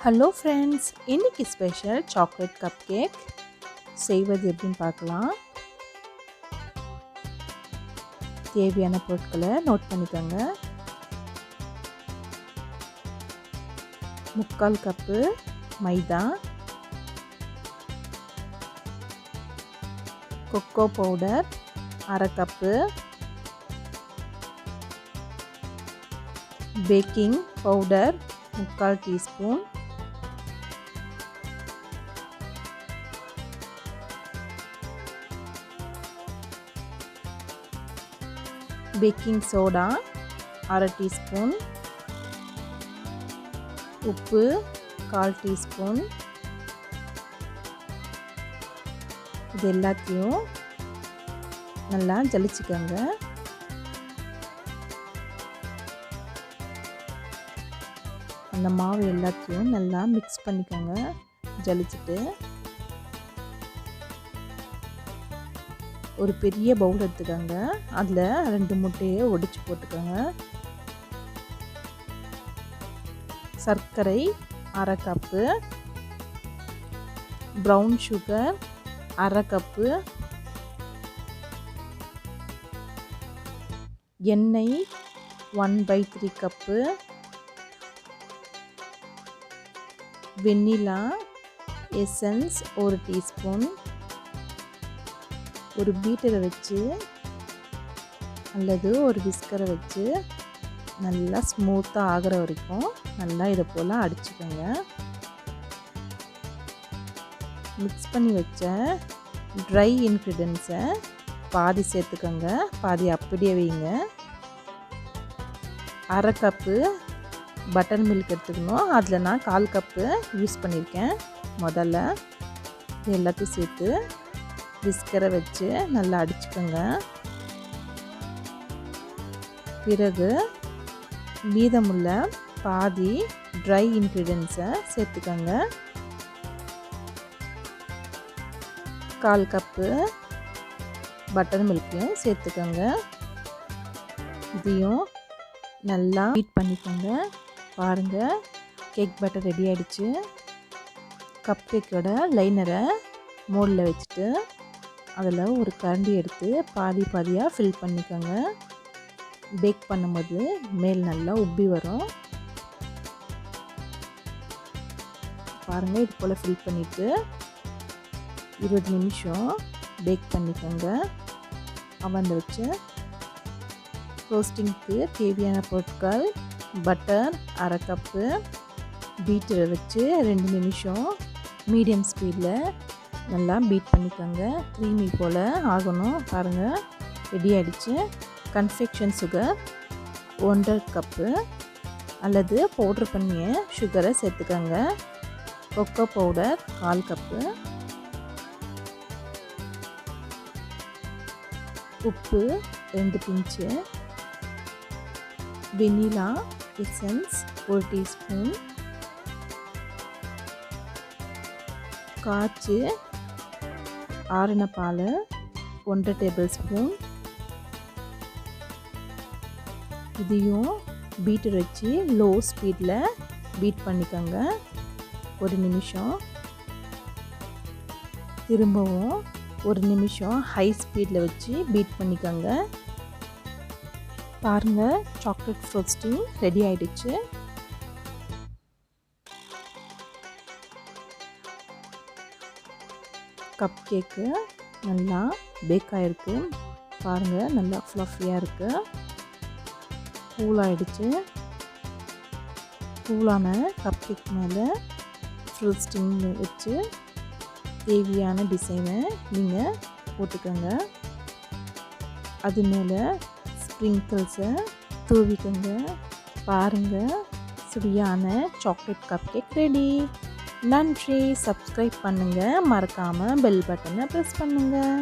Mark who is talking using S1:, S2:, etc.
S1: Hello friends, இன்னைக்கு special chocolate cup cake செய்வது எப்படின்னு பார்க்கலாம். தேவையான பொருட்களை நோட் பண்ணிக்கோங்க. 3/4 கப்பு மைதா, cocoa powder 1/2 cup, baking powder 3/4 teaspoon, baking soda 1/2 teaspoon, உப்பு 1/4 டீஸ்பூன். இது எல்லாத்தையும் நல்லா ஜலிச்சுக்கோங்க. அந்த மாவு எல்லாத்தையும் நல்லா மிக்ஸ் பண்ணிக்கோங்க. ஜலிச்சுட்டு ஒரு பெரிய பவுல் எடுத்துக்கோங்க. அதில் 2 முட்டையை ஒடிச்சு போட்டுக்கோங்க. சர்க்கரை 1/2 கப்பு, ப்ரௌன் சுகர் 1/2 கப்பு, எண்ணெய் 1/3 கப்பு, வெண்ணிலா எசன்ஸ் 1 டீஸ்பூன். ஒரு பீட்டரை வச்சு அல்லது ஒரு விஸ்கரை வச்சு நல்லா ஸ்மூத்தாக ஆகிற வரைக்கும் நல்லா இதை போல் அடிச்சுக்கோங்க. மிக்ஸ் பண்ணி வச்ச ட்ரை இன்க்ரீடியன்ஸை பாதி சேர்த்துக்கோங்க, பாதி அப்படியே வைங்க. 1/2 கப்பு பட்டர் மில்க் எடுத்துக்கணும். அதில் நான் 1/4 கப்பு யூஸ் பண்ணியிருக்கேன். முதல்ல இது எல்லாத்தையும் சேர்த்து விஸ்கரை வச்சு நல்லா அடிச்சுக்கோங்க. பிறகு மீதமுள்ள பாதி ட்ரை இன்க்ரீடியன்ஸை சேர்த்துக்கோங்க. 1/4 கப்பு பட்டர் மில்க்கையும் சேர்த்துக்கோங்க. இதையும் நல்லா பீட் பண்ணிக்கோங்க. பாருங்கள், கேக் பேட்டர் ரெடி ஆகிடுச்சு. கப் கேக்கோட லைனரை மோல்டில் வச்சுட்டு அதில் ஒரு கரண்டி எடுத்து பாதி பாதியாக ஃபில் பண்ணிக்கோங்க. பேக் பண்ணும்போது மேல் நல்லா உப்பி வரும். பாருங்கள், இது போல் ஃபில் பண்ணிவிட்டு 20 நிமிஷம் பேக் பண்ணிக்கோங்க. அவனில் வச்சு ரோஸ்டிங்க்கு தேவையான பொருட்கள் பட்டர் 1/2 கப்பு, பீட்டரை வச்சு 2 நிமிஷம் மீடியம் ஸ்பீடில் நல்லா பீட் பண்ணிக்கோங்க. க்ரீமி போல் ஆகணும். பாருங்கள், ரெடி ஆகிடுச்சு. கன்ஃபெக்ஷன் சுகர் 1/2 கப்பு அல்லது பவுட்ரு பண்ணிய சுகரை சேர்த்துக்கோங்க. கொக்கோ பவுடர் 1/4 கப்பு, உப்பு 2 பிஞ்சு, வெண்ணிலா எசன்ஸ் 1 டீஸ்பூன், காய்ச்சி ஆறின பால் 1 டேபிள் ஸ்பூன். இதையும் பீட்டர் வச்சு லோ ஸ்பீடில் பீட் பண்ணிக்கோங்க 1 நிமிஷம். திரும்பவும் 1 நிமிஷம் ஹை ஸ்பீடில் வச்சு பீட் பண்ணிக்கோங்க. பாருங்கள், சாக்லேட் ஃப்ரோஸ்டிங் ரெடி ஆகிடுச்சு. கப் கேக்கு நல்லா பேக் ஆகிருக்கு. பாருங்கள், நல்லா ஃப்ளஃபியாக இருக்குது. கூலாகிடுச்சு. கூலான கப் கேக் மேலே ஃப்ரோஸ்டிங் வச்சு தேவையான டிசைனை நீங்கள் போட்டுக்கோங்க. அது மேலே ஸ்ப்ரிங்கிள்ஸை தூவிக்கோங்க. பாருங்கள், சுவையான சாக்லேட் கப் கேக் ரெடி. நன்றி. சப்ஸ்கிரைப் பண்ணுங்கள். மறக்காமல் பெல் பட்டனை ப்ரெஸ் பண்ணுங்கள்.